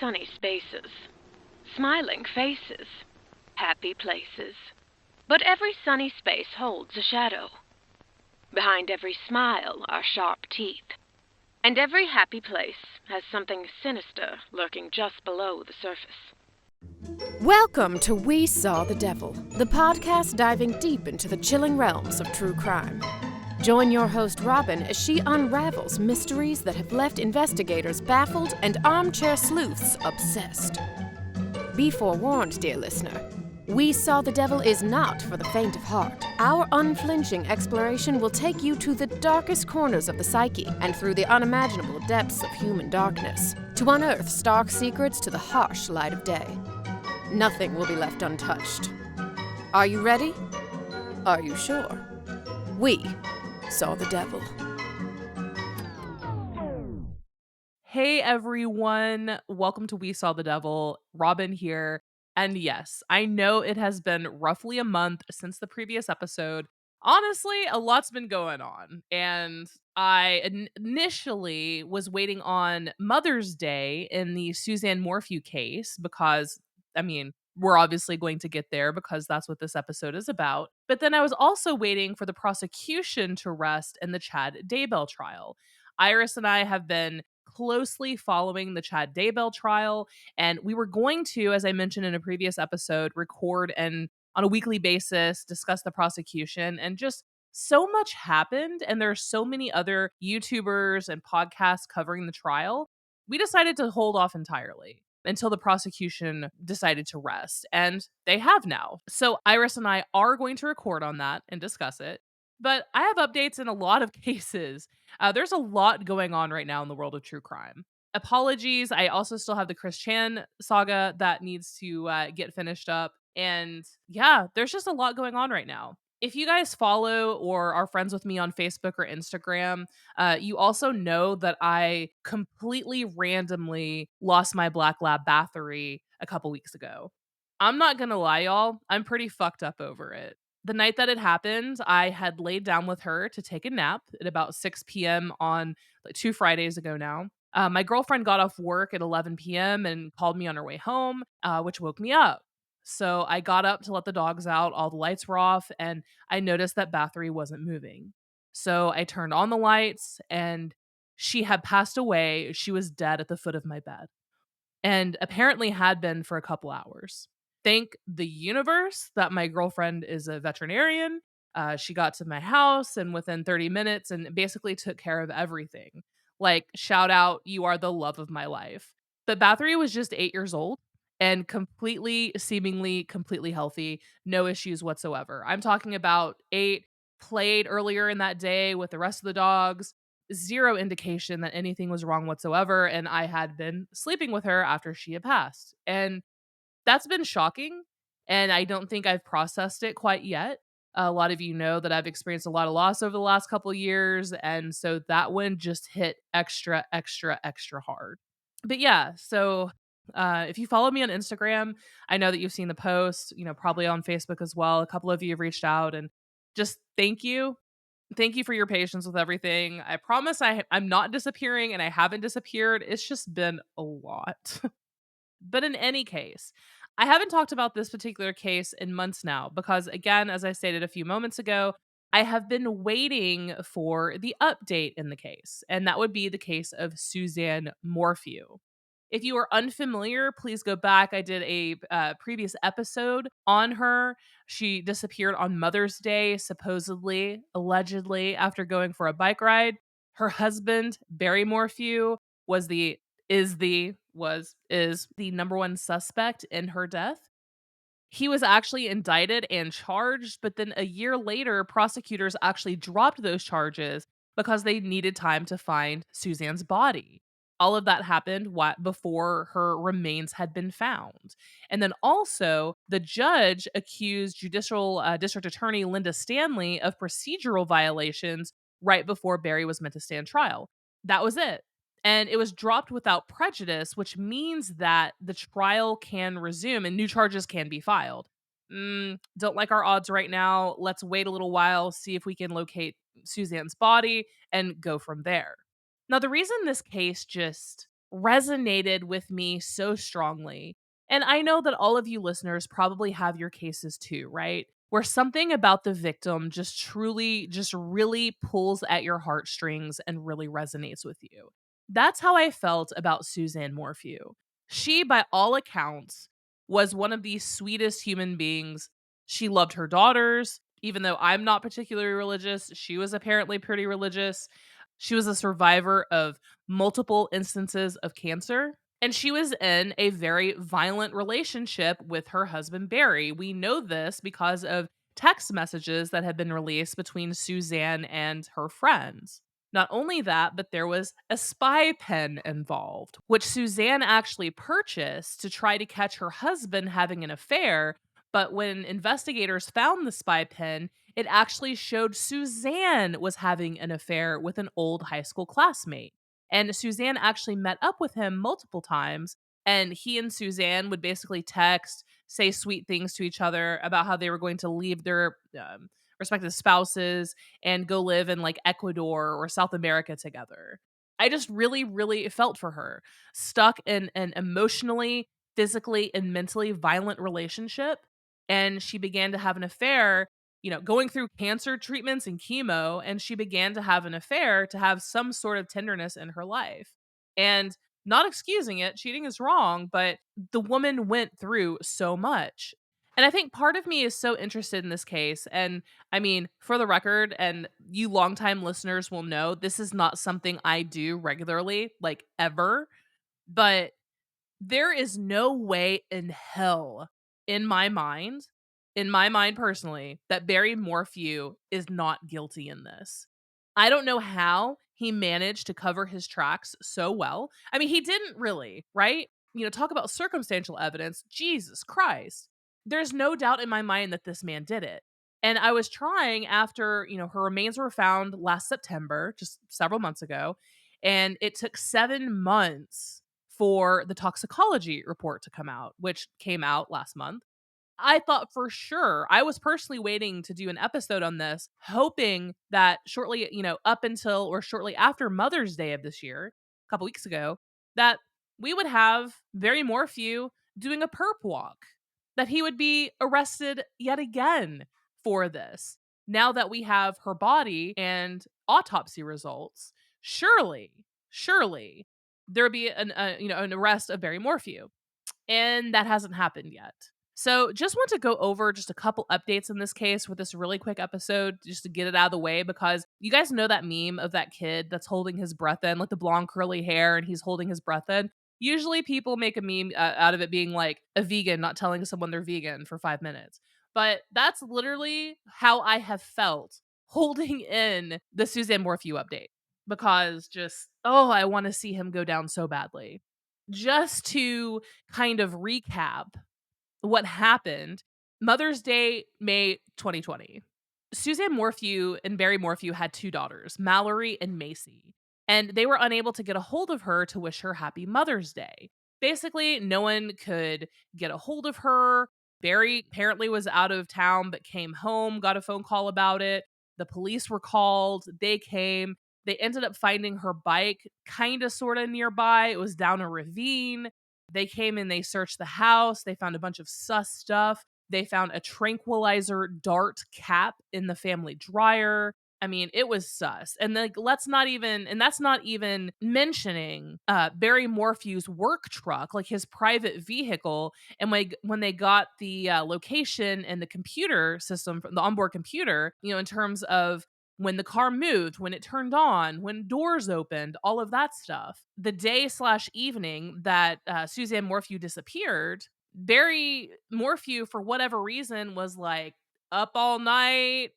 sunny spaces, smiling faces, happy places. But every sunny space holds a shadow. Behind every smile are sharp teeth. And every happy place has something sinister lurking just below the surface. Welcome to We Saw the Devil, the podcast diving deep into the chilling realms of true crime. Join your host Robin as she unravels mysteries that have left investigators baffled and armchair sleuths obsessed. Be forewarned, dear listener. We Saw the Devil is not for the faint of heart. Our unflinching exploration will take you to the darkest corners of the psyche and through the unimaginable depths of human darkness to unearth stark secrets to the harsh light of day. Nothing will be left untouched. Are you ready? Are you sure? We saw the devil. Hey everyone, welcome to We Saw the Devil. Robin here. And yes, I know it has been roughly a month since the previous episode. Honestly, a lot's been going on. And I initially was waiting on Mother's Day in the Suzanne Morphew case because, we're obviously going to get there because that's what this episode is about. But then I was also waiting for the prosecution to rest in the Chad Daybell trial. Iris and I have been closely following the Chad Daybell trial, and we were going to, as I mentioned in a previous episode, record and on a weekly basis discuss the prosecution. And just so much happened, and there are so many other YouTubers and podcasts covering the trial. We decided to hold off entirely until the prosecution decided to rest, and they have now. So Iris and I are going to record on that and discuss it. But I have updates in a lot of cases. There's a lot going on right now in the world of true crime. Apologies. I also still have the Chris Chan saga that needs to get finished up. And yeah, there's just a lot going on right now. If you guys follow or are friends with me on Facebook or Instagram, you also know that I completely randomly lost my Black Lab Bathory a couple weeks ago. I'm not gonna lie, y'all. I'm pretty fucked up over it. The night that it happened, I had laid down with her to take a nap at about 6 p.m. on like 2 Fridays ago now. My girlfriend got off work at 11 p.m. and called me on her way home, which woke me up. So I got up to let the dogs out, all the lights were off, and I noticed that Bathory wasn't moving. So I turned on the lights, and she had passed away. She was dead at the foot of my bed, and apparently had been for a couple hours. Thank the universe that my girlfriend is a veterinarian. She got to my house and within 30 minutes and basically took care of everything. Like, shout out, you are the love of my life. But Bathory was just 8 years old and seemingly completely healthy, no issues whatsoever. I'm talking about 8, played earlier in that day with the rest of the dogs, zero indication that anything was wrong whatsoever. And I had been sleeping with her after she had passed. And that's been shocking. And I don't think I've processed it quite yet. A lot of you know that I've experienced a lot of loss over the last couple of years. And so that one just hit extra, extra, extra hard. But yeah, so if you follow me on Instagram, I know that you've seen the post, probably on Facebook as well. A couple of you have reached out and just thank you. Thank you for your patience with everything. I promise I'm not disappearing and I haven't disappeared. It's just been a lot. But in any case, I haven't talked about this particular case in months now because, again, as I stated a few moments ago, I have been waiting for the update in the case, and that would be the case of Suzanne Morphew. If you are unfamiliar, please go back. I did a previous episode on her. She disappeared on Mother's Day, supposedly, allegedly, after going for a bike ride. Her husband, Barry Morphew, was the is the number one suspect in her death. He was actually indicted and charged, but then a year later, prosecutors actually dropped those charges because they needed time to find Suzanne's body. All of that happened before her remains had been found. And then also, the judge accused Judicial District Attorney Linda Stanley of procedural violations right before Barry was meant to stand trial. That was it. And it was dropped without prejudice, which means that the trial can resume and new charges can be filed. Don't like our odds right now. Let's wait a little while, see if we can locate Suzanne's body, and go from there. Now, the reason this case just resonated with me so strongly. And I know that all of you listeners probably have your cases too, right? Where something about the victim just truly, just really pulls at your heartstrings and really resonates with you. That's how I felt about Suzanne Morphew. She, by all accounts, was one of the sweetest human beings. She loved her daughters. Even though I'm not particularly religious, she was apparently pretty religious. She was a survivor of multiple instances of cancer. And she was in a very violent relationship with her husband, Barry. We know this because of text messages that had been released between Suzanne and her friends. Not only that, but there was a spy pen involved, which Suzanne actually purchased to try to catch her husband having an affair. But when investigators found the spy pen, it actually showed Suzanne was having an affair with an old high school classmate. And Suzanne actually met up with him multiple times. And he and Suzanne would basically text, say sweet things to each other about how they were going to leave their respective spouses and go live in like Ecuador or South America together. I just really, really felt for her. Stuck in an emotionally, physically, and mentally violent relationship. And she began to have an affair, going through cancer treatments and chemo, and she began to have an affair to have some sort of tenderness in her life. And not excusing it, cheating is wrong, but the woman went through so much. And I think part of me is so interested in this case. And I mean, for the record, and you longtime listeners will know, this is not something I do regularly, like ever. But there is no way in hell, in my mind, personally, that Barry Morphew is not guilty in this. I don't know how he managed to cover his tracks so well. I mean, he didn't really, right? Talk about circumstantial evidence. Jesus Christ. There's no doubt in my mind that this man did it. And I was trying after, her remains were found last September, just several months ago, and it took 7 months for the toxicology report to come out, which came out last month. I thought for sure I was personally waiting to do an episode on this, hoping that shortly, up until or shortly after Mother's Day of this year, a couple weeks ago, that we would have Barry Morphew doing a perp walk, that he would be arrested yet again for this. Now that we have her body and autopsy results, surely there would be an arrest of Barry Morphew, and that hasn't happened yet. So, just want to go over just a couple updates in this case with this really quick episode, just to get it out of the way, because you guys know that meme of that kid that's holding his breath in, like the blonde curly hair, and he's holding his breath in. Usually, people make a meme out of it being like a vegan not telling someone they're vegan for 5 minutes. But that's literally how I have felt holding in the Suzanne Morphew update, because just, oh, I want to see him go down so badly. Just to kind of recap what happened, Mother's Day, May 2020. Suzanne Morphew and Barry Morphew had two daughters, Mallory and Macy, and they were unable to get a hold of her to wish her happy Mother's Day. Basically, no one could get a hold of her. Barry apparently was out of town but came home, got a phone call about it. The police were called, they came. They ended up finding her bike kind of sort of nearby. It was down a ravine. They came and they searched the house. They found a bunch of sus stuff. They found a tranquilizer dart cap in the family dryer. I mean, it was sus. And like, that's not even mentioning Barry Morphew's work truck, like his private vehicle. And when they got the location and the computer system, the onboard computer, in terms of when the car moved, when it turned on, when doors opened, all of that stuff. The day/evening that Suzanne Morphew disappeared, Barry Morphew, for whatever reason, was like up all night,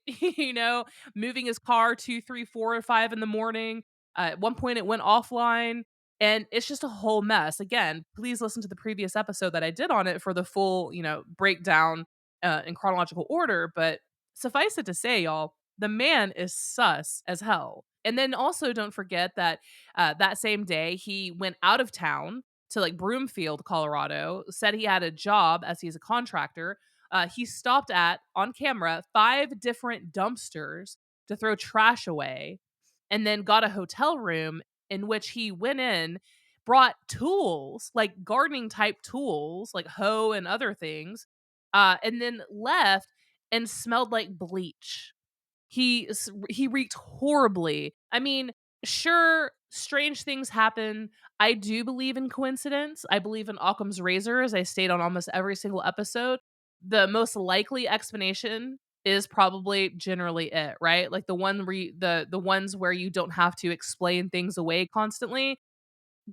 moving his car 2, 3, 4, or 5 in the morning. At one point, it went offline. And it's just a whole mess. Again, please listen to the previous episode that I did on it for the full, breakdown in chronological order. But suffice it to say, y'all, the man is sus as hell. And then also don't forget that that same day he went out of town to like Broomfield, Colorado, said he had a job as he's a contractor. He stopped at, on camera, 5 different dumpsters to throw trash away, and then got a hotel room in which he went in, brought tools, like gardening type tools, like hoe and other things, and then left and smelled like bleach. He reeked horribly. I mean, sure, strange things happen. I do believe in coincidence. I believe in Occam's razor, as I state on almost every single episode. The most likely explanation is probably generally it, right? Like the one where the ones where you don't have to explain things away constantly.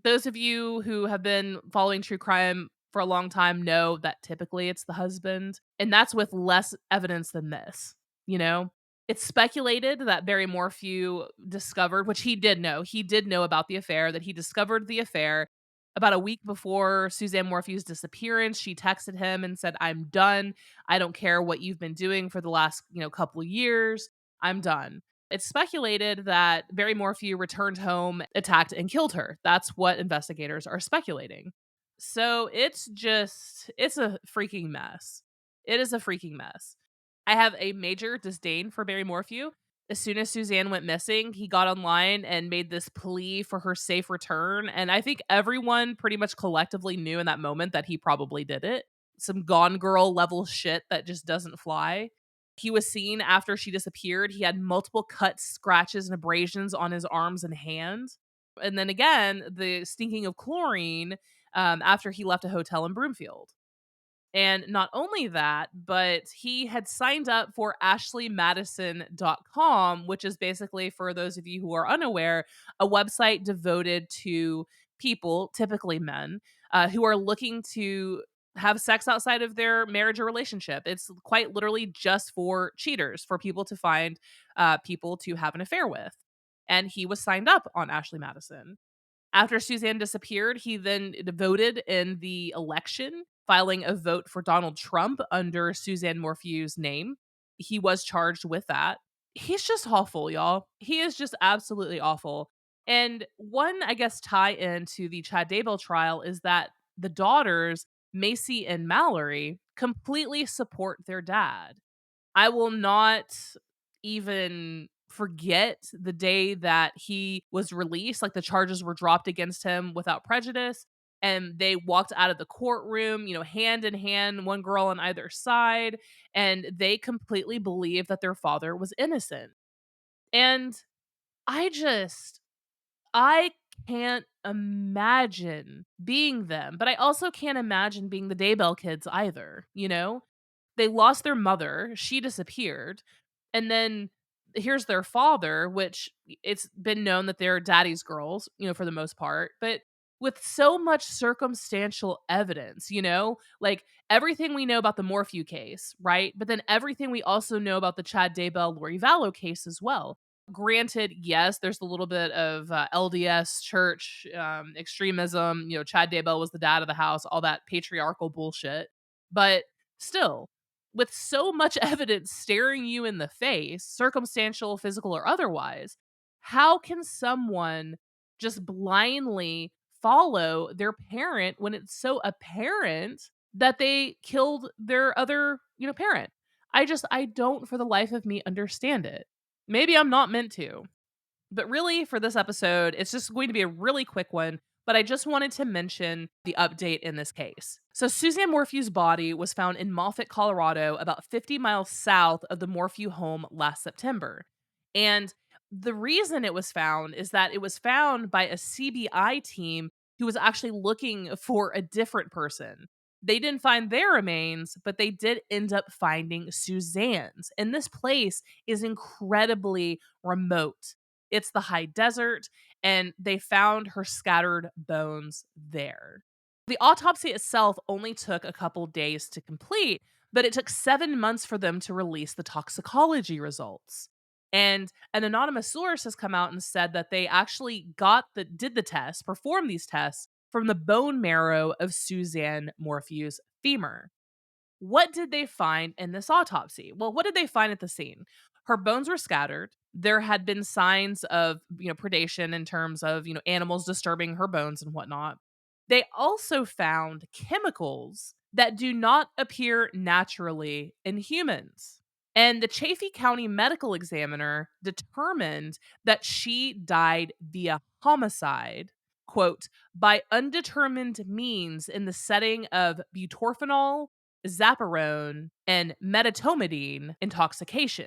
Those of you who have been following true crime for a long time know that typically it's the husband, and that's with less evidence than this, you know? It's speculated that Barry Morphew discovered, which he did know about the affair, that he discovered the affair about a week before Suzanne Morphew's disappearance. She texted him and said, "I'm done. I don't care what you've been doing for the last, couple of years. I'm done." It's speculated that Barry Morphew returned home, attacked, and killed her. That's what investigators are speculating. So it's a freaking mess. It is a freaking mess. I have a major disdain for Barry Morphew. As soon as Suzanne went missing, he got online and made this plea for her safe return. And I think everyone pretty much collectively knew in that moment that he probably did it. Some Gone Girl level shit that just doesn't fly. He was seen after she disappeared. He had multiple cuts, scratches, and abrasions on his arms and hands. And then again, the stinking of chlorine after he left a hotel in Broomfield. And not only that, but he had signed up for ashleymadison.com, which is basically, for those of you who are unaware, a website devoted to people, typically men, who are looking to have sex outside of their marriage or relationship. It's quite literally just for cheaters, for people to find people to have an affair with. And he was signed up on Ashley Madison. After Suzanne disappeared, he then voted in the election, filing a vote for Donald Trump under Suzanne Morphew's name. He was charged with that. He's just awful, y'all. He is just absolutely awful. And one, I guess, tie in to the Chad Daybell trial is that the daughters, Macy and Mallory, completely support their dad. I will not even forget the day that he was released, like the charges were dropped against him without prejudice. And they walked out of the courtroom, hand in hand, one girl on either side, and they completely believed that their father was innocent. And I just, I can't imagine being them, but I also can't imagine being the Daybell kids either, They lost their mother, she disappeared, and then here's their father, which it's been known that they're daddy's girls, for the most part, but with so much circumstantial evidence, like everything we know about the Morphew case, right? But then everything we also know about the Chad Daybell Lori Vallow case as well. Granted, yes, there's a little bit of LDS church extremism. Chad Daybell was the dad of the house, all that patriarchal bullshit. But still, with so much evidence staring you in the face, circumstantial, physical, or otherwise, how can someone just blindly follow their parent when it's so apparent that they killed their other, parent? I don't for the life of me understand it. Maybe I'm not meant to. But really, for this episode, it's just going to be a really quick one. But I just wanted to mention the update in this case. So, Suzanne Morphew's body was found in Moffett, Colorado, about 50 miles south of the Morphew home last September. And the reason it was found is that it was found by a CBI team who was actually looking for a different person. They didn't find their remains, but they did end up finding Suzanne's. And this place is incredibly remote. It's the high desert, and they found her scattered bones there. The autopsy itself only took a couple days to complete, but it took 7 months for them to release the toxicology results. And an anonymous source has come out and said that they actually did the test, performed these tests from the bone marrow of Suzanne Morphew's femur. What did they find in this autopsy? Well, what did they find at the scene? Her bones were scattered. There had been signs of, predation in terms of, animals disturbing her bones and whatnot. They also found chemicals that do not appear naturally in humans. And the Chaffee County medical examiner determined that she died via homicide, quote, by undetermined means in the setting of butorphanol, zaparone, and medetomidine intoxication.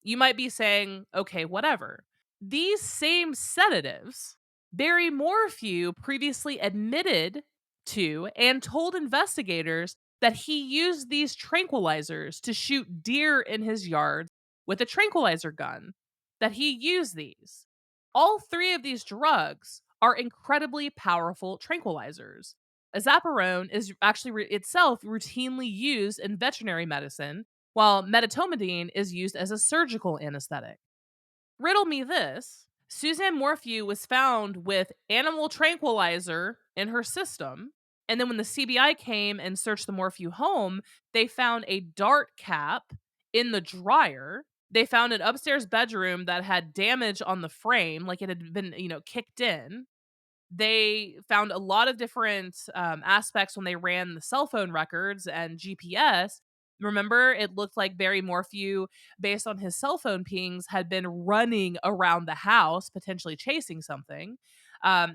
You might be saying, okay, whatever. These same sedatives, Barry Morphew previously admitted to and told investigators that he used these tranquilizers to shoot deer in his yard with a tranquilizer gun, that he used these. All three of these drugs are incredibly powerful tranquilizers. Azaparone is actually itself routinely used in veterinary medicine, while medetomidine is used as a surgical anesthetic. Riddle me this. Suzanne Morphew was found with animal tranquilizer in her system. And then when the CBI came and searched the Morphew home, they found a dart cap in the dryer. They found an upstairs bedroom that had damage on the frame, like it had been, kicked in. They found a lot of different aspects when they ran the cell phone records and GPS. Remember, it looked like Barry Morphew, based on his cell phone pings, had been running around the house, potentially chasing something.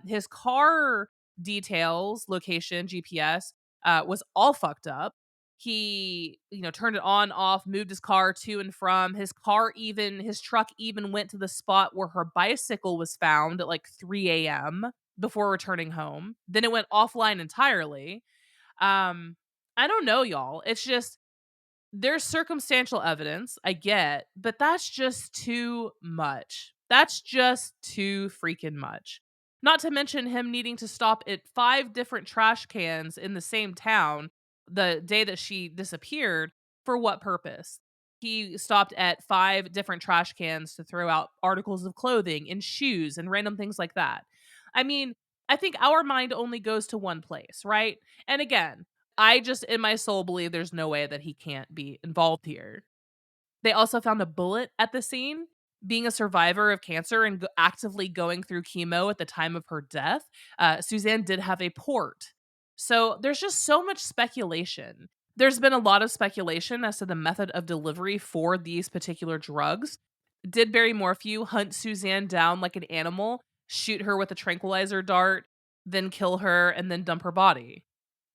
His car details, location, GPS, was all fucked up. He, turned it on, off, moved his car to and from. His truck even went to the spot where her bicycle was found at like 3 a.m. before returning home. Then it went offline entirely. I don't know, y'all. It's just there's circumstantial evidence, I get, but that's just too much. That's just too freaking much. Not to mention him needing to stop at 5 different trash cans in the same town the day that she disappeared. For what purpose? He stopped at 5 different trash cans to throw out articles of clothing and shoes and random things like that. I mean, I think our mind only goes to one place, right? And again, I just in my soul believe there's no way that he can't be involved here. They also found a bullet at the scene. Being a survivor of cancer and actively going through chemo at the time of her death, Suzanne did have a port. So there's just so much speculation. There's been a lot of speculation as to the method of delivery for these particular drugs. Did Barry Morphew hunt Suzanne down like an animal, shoot her with a tranquilizer dart, then kill her, and then dump her body?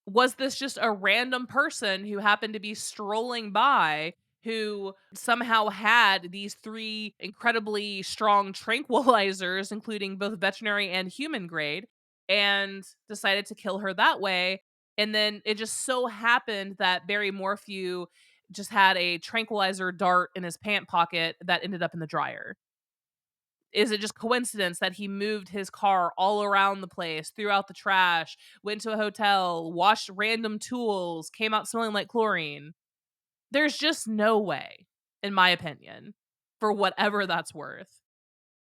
Was this just a random person who happened to be strolling by who somehow had these 3 incredibly strong tranquilizers, including both veterinary and human grade, and decided to kill her that way? And then it just so happened that Barry Morphew just had a tranquilizer dart in his pant pocket that ended up in the dryer. Is it just coincidence that he moved his car all around the place, threw out the trash, went to a hotel, washed random tools, came out smelling like chlorine? There's just no way, in my opinion, for whatever that's worth.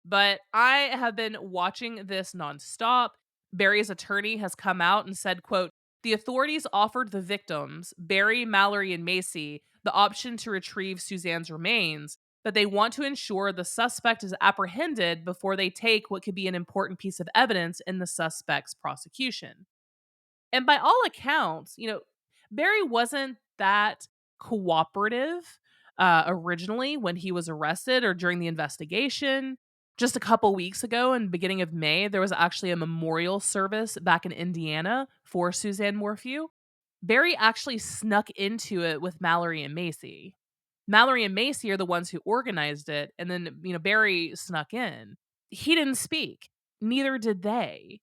But I have been watching this nonstop. Barry's attorney has come out and said, quote, the authorities offered the victims, Barry, Mallory, and Macy, the option to retrieve Suzanne's remains, but they want to ensure the suspect is apprehended before they take what could be an important piece of evidence in the suspect's prosecution. And by all accounts, Barry wasn't that cooperative originally when he was arrested or during the investigation. Just a couple weeks ago, in the beginning of May, there was actually a memorial service back in Indiana for Suzanne Morphew. Barry actually snuck into it with Mallory and Macy. Mallory and Macy are the ones who organized it, and then, Barry snuck in. He didn't speak. Neither did they.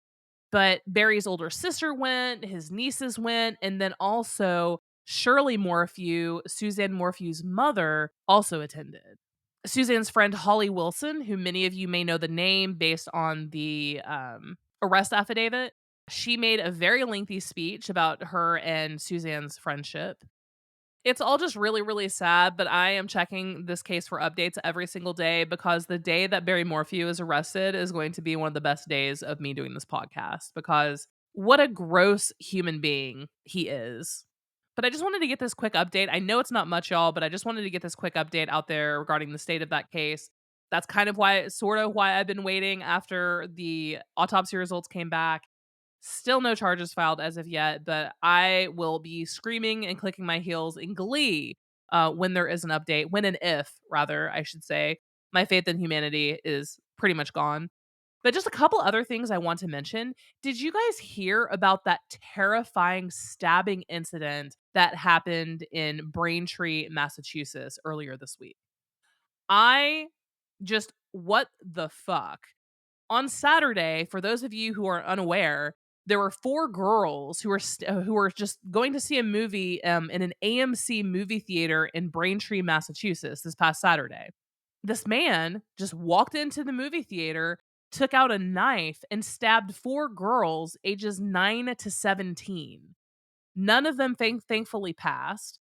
But Barry's older sister went, his nieces went, and then also Shirley Morphew, Suzanne Morphew's mother, also attended. Suzanne's friend Holly Wilson, who many of you may know the name based on the arrest affidavit, she made a very lengthy speech about her and Suzanne's friendship. It's all just really, really sad, but I am checking this case for updates every single day because the day that Barry Morphew is arrested is going to be one of the best days of me doing this podcast because what a gross human being he is. But I just wanted to get this quick update. I know it's not much, y'all, but I just wanted to get this quick update out there regarding the state of that case. That's kind of sort of why I've been waiting after the autopsy results came back. Still no charges filed as of yet, but I will be screaming and clicking my heels in glee when there is an update. When and if, rather, I should say. My faith in humanity is pretty much gone. But just a couple other things I want to mention. Did you guys hear about that terrifying stabbing incident that happened in Braintree, Massachusetts earlier this week? I just what the fuck? On Saturday, for those of you who are unaware, there were 4 girls who were just going to see a movie, in an AMC movie theater in Braintree, Massachusetts this past Saturday. This man just walked into the movie theater, took out a knife, and stabbed 4 girls ages 9 to 17. None of them thankfully passed.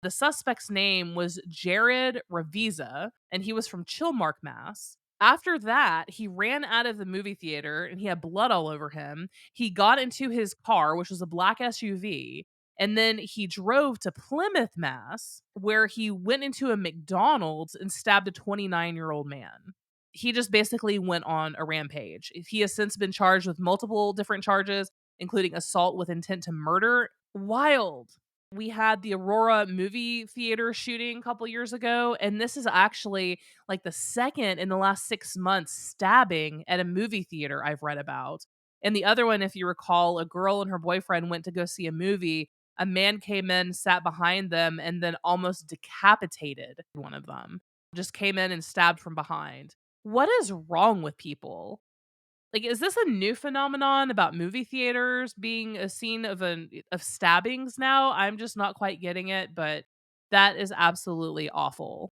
The suspect's name was Jared Ravizza, and he was from Chilmark, Mass. After that, he ran out of the movie theater and he had blood all over him. He got into his car, which was a black SUV, and then he drove to Plymouth, Mass, where he went into a McDonald's and stabbed a 29-year-old man. He just basically went on a rampage. He has since been charged with multiple different charges, including assault with intent to murder. Wild. We had the Aurora movie theater shooting a couple years ago, and this is actually like the second in the last 6 months stabbing at a movie theater I've read about. And the other one, if you recall, a girl and her boyfriend went to go see a movie. A man came in, sat behind them, and then almost decapitated one of them. Just came in and stabbed from behind. What is wrong with people? Like, is this a new phenomenon about movie theaters being a scene of stabbings now? I'm just not quite getting it, but that is absolutely awful.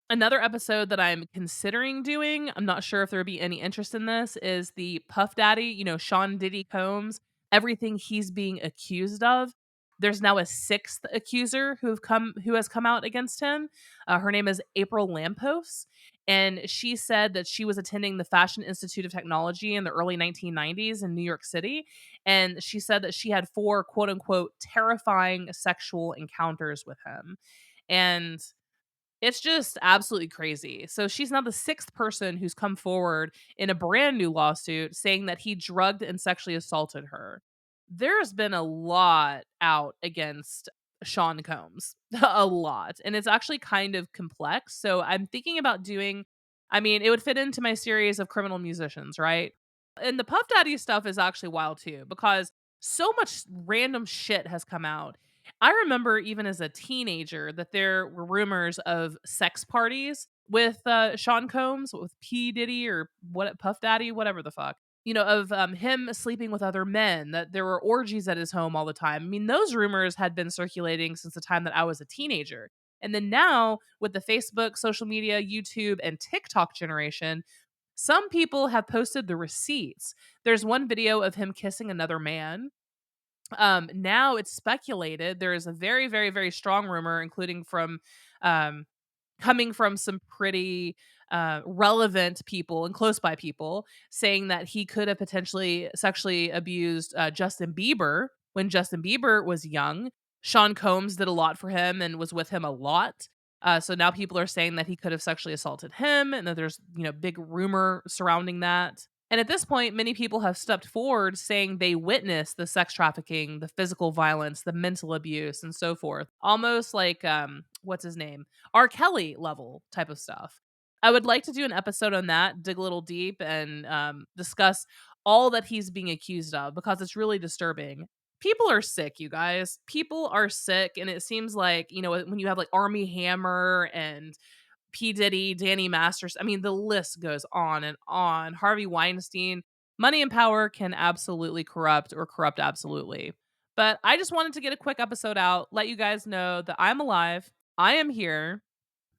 Another episode that I'm considering doing, I'm not sure if there would be any interest in this, is the Puff Daddy, Sean Diddy Combs, everything he's being accused of. There's now a 6th accuser who has come out against him. Her name is April Lampos, and she said that she was attending the Fashion Institute of Technology in the early 1990s in New York City, and she said that she had 4 quote unquote terrifying sexual encounters with him. And it's just absolutely crazy. So she's now the 6th person who's come forward in a brand new lawsuit saying that he drugged and sexually assaulted her. There's been a lot out against Sean Combs, a lot. And it's actually kind of complex. So I'm thinking about it would fit into my series of criminal musicians, right? And the Puff Daddy stuff is actually wild too, because so much random shit has come out. I remember even as a teenager that there were rumors of sex parties with Sean Combs, with P. Diddy or what Puff Daddy, whatever the fuck. Of him sleeping with other men, that there were orgies at his home all the time. I mean, those rumors had been circulating since the time that I was a teenager. And then now, with the Facebook, social media, YouTube, and TikTok generation, some people have posted the receipts. There's one video of him kissing another man. Now it's speculated, there is a very, very, very strong rumor, including from um coming from some pretty relevant people and close by people, saying that he could have potentially sexually abused Justin Bieber when Justin Bieber was young. Sean Combs did a lot for him and was with him a lot. So now people are saying that he could have sexually assaulted him, and that there's big rumor surrounding that. And at this point, many people have stepped forward saying they witnessed the sex trafficking, the physical violence, the mental abuse, and so forth. Almost like what's his name? R. Kelly level type of stuff. I would like to do an episode on that, dig a little deep, and discuss all that he's being accused of, because it's really disturbing. People are sick, you guys. People are sick, and it seems like, when you have like Army Hammer and P. Diddy, Danny Masters. I mean, the list goes on and on. Harvey Weinstein. Money and power can absolutely corrupt, or corrupt absolutely. But I just wanted to get a quick episode out, let you guys know that I'm alive. I am here.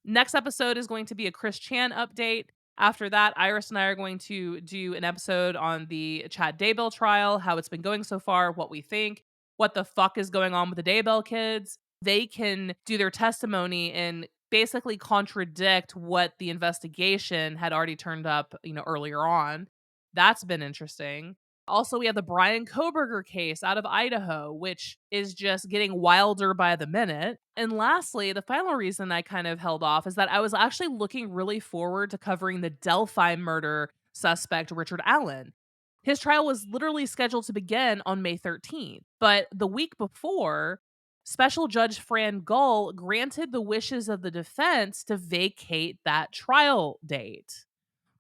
Next episode is going to be a Chris Chan update. After that, Iris and I are going to do an episode on the Chad Daybell trial, how it's been going so far, what we think, what the fuck is going on with the Daybell kids. They can do their testimony and basically contradict what the investigation had already turned up, earlier on. That's been interesting. Also, we have the Bryan Kohberger case out of Idaho, which is just getting wilder by the minute. And lastly, the final reason I kind of held off is that I was actually looking really forward to covering the Delphi murder suspect, Richard Allen. His trial was literally scheduled to begin on May 13th, but the week before, Special Judge Fran Gull granted the wishes of the defense to vacate that trial date.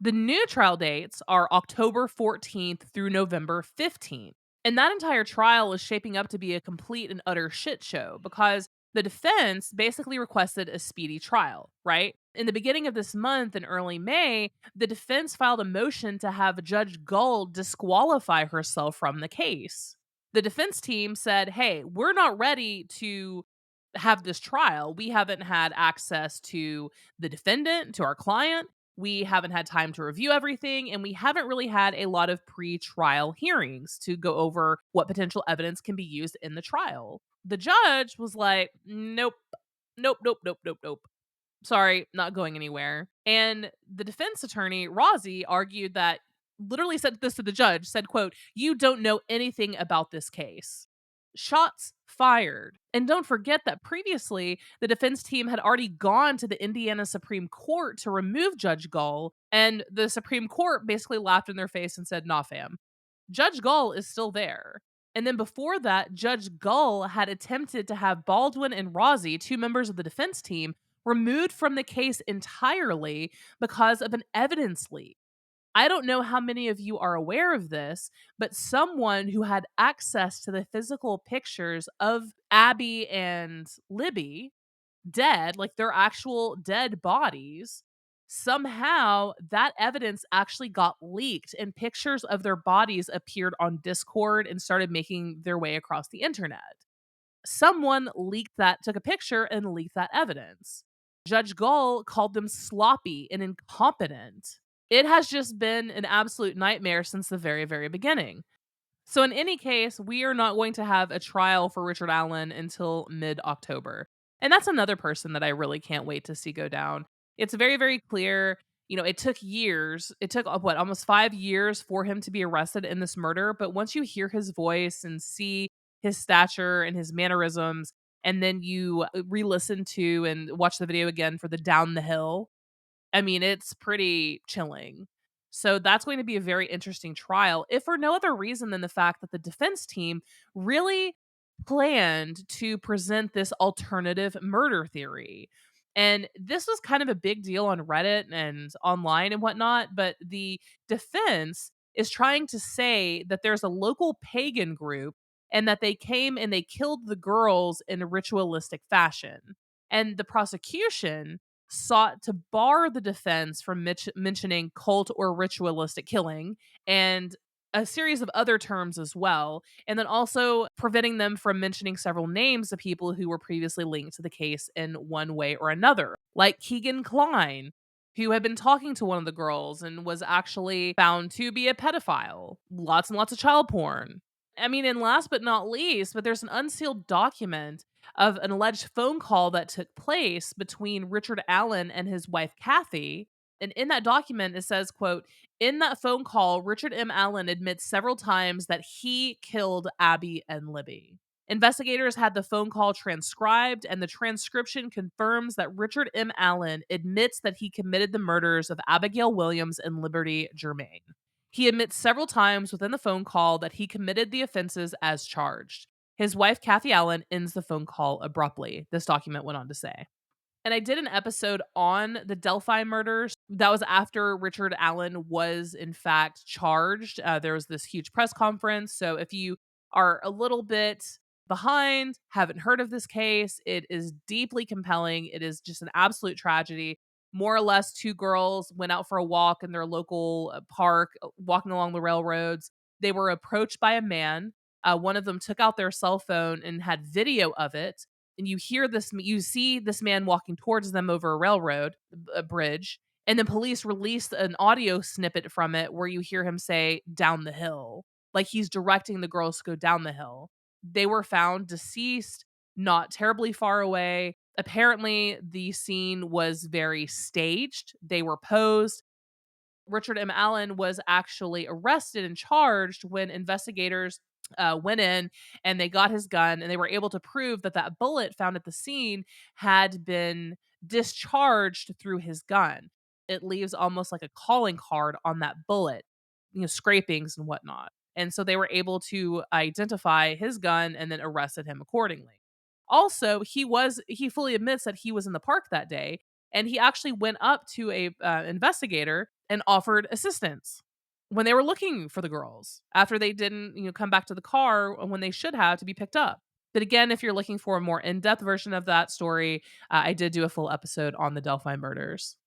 The new trial dates are October 14th through November 15th. And that entire trial is shaping up to be a complete and utter shit show because the defense basically requested a speedy trial, right? In the beginning of this month, in early May, the defense filed a motion to have Judge Gull disqualify herself from the case. The defense team said, hey, we're not ready to have this trial. We haven't had access to the defendant, to our client. We haven't had time to review everything, and we haven't really had a lot of pre-trial hearings to go over what potential evidence can be used in the trial. The judge was like, nope, nope, nope, nope, nope, nope. Sorry, not going anywhere. And the defense attorney, Rozzi, argued that literally said this to the judge, said, quote, you don't know anything about this case. Shots fired. And don't forget that previously the defense team had already gone to the Indiana Supreme Court to remove Judge Gull, and the Supreme Court basically laughed in their face and said, nah, fam. Judge Gull is still there. And then before that, Judge Gull had attempted to have Baldwin and Rozzi, two members of the defense team, removed from the case entirely because of an evidence leak. I don't know how many of you are aware of this, but someone who had access to the physical pictures of Abby and Libby dead, like their actual dead bodies, somehow that evidence actually got leaked and pictures of their bodies appeared on Discord and started making their way across the internet. Someone leaked that, took a picture and leaked that evidence. Judge Gull called them sloppy and incompetent. It has just been an absolute nightmare since the very, very beginning. So, in any case, we are not going to have a trial for Richard Allen until mid October. And that's another person that I really can't wait to see go down. It's very, very clear. You know, it took years. It took, what, almost 5 years for him to be arrested in this murder. But once you hear his voice and see his stature and his mannerisms, and then you re listen to and watch the video again for the Down the Hill, I mean, it's pretty chilling. So that's going to be a very interesting trial, if for no other reason than the fact that the defense team really planned to present this alternative murder theory. And this was kind of a big deal on Reddit and online and whatnot, but the defense is trying to say that there's a local pagan group and that they came and they killed the girls in a ritualistic fashion. And the prosecution sought to bar the defense from mentioning cult or ritualistic killing and a series of other terms as well, and then also preventing them from mentioning several names of people who were previously linked to the case in one way or another, like Keegan Kline, who had been talking to one of the girls and was actually found to be a pedophile. Lots and lots of child porn. I mean, and last but not least, but there's an unsealed document of an alleged phone call that took place between Richard Allen and his wife Kathy. And in that document, it says, quote, in that phone call, Richard M. Allen admits several times that he killed Abby and Libby. Investigators had the phone call transcribed, and the transcription confirms that Richard M. Allen admits that he committed the murders of Abigail Williams and Liberty Germain. He admits several times within the phone call that he committed the offenses as charged. His wife, Kathy Allen, ends the phone call abruptly, this document went on to say. And I did an episode on the Delphi murders. That was after Richard Allen was, in fact, charged. There was this huge press conference. So if you are a little bit behind, haven't heard of this case, it is deeply compelling. It is just an absolute tragedy. More or less, two girls went out for a walk in their local park, walking along the railroads. They were approached by a man. One of them took out their cell phone and had video of it, and you see this man walking towards them over a railroad, a bridge, and then police released an audio snippet from it where you hear him say down the hill, like he's directing the girls to go down the hill. They were found deceased not terribly far away. Apparently the scene was very staged. They were posed. Richard M. Allen was actually arrested and charged when investigators went in and they got his gun, and they were able to prove that that bullet found at the scene had been discharged through his gun. It leaves almost like a calling card on that bullet, scrapings and whatnot. And so they were able to identify his gun and then arrested him accordingly. Also, he fully admits that he was in the park that day, and he actually went up to a investigator and offered assistance when they were looking for the girls after they didn't, come back to the car when they should have to be picked up. But again, if you're looking for a more in-depth version of that story, I did do a full episode on the Delphi murders.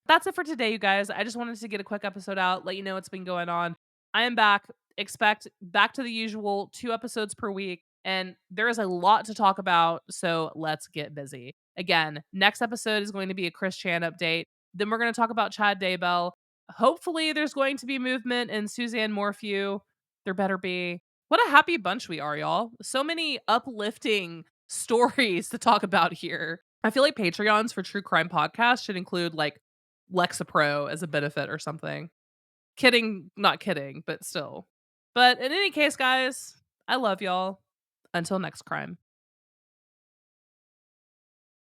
That's it for today, you guys. I just wanted to get a quick episode out, let you know what's been going on. I am back. Expect back to the usual 2 episodes per week. And there is a lot to talk about. So let's get busy. Again, next episode is going to be a Chris Chan update. Then we're going to talk about Chad Daybell. Hopefully, there's going to be movement in Suzanne Morphew. There better be. What a happy bunch we are, y'all. So many uplifting stories to talk about here. I feel like Patreons for true crime podcasts should include like Lexapro as a benefit or something. Kidding, not kidding, but still. But in any case, guys, I love y'all. Until next crime.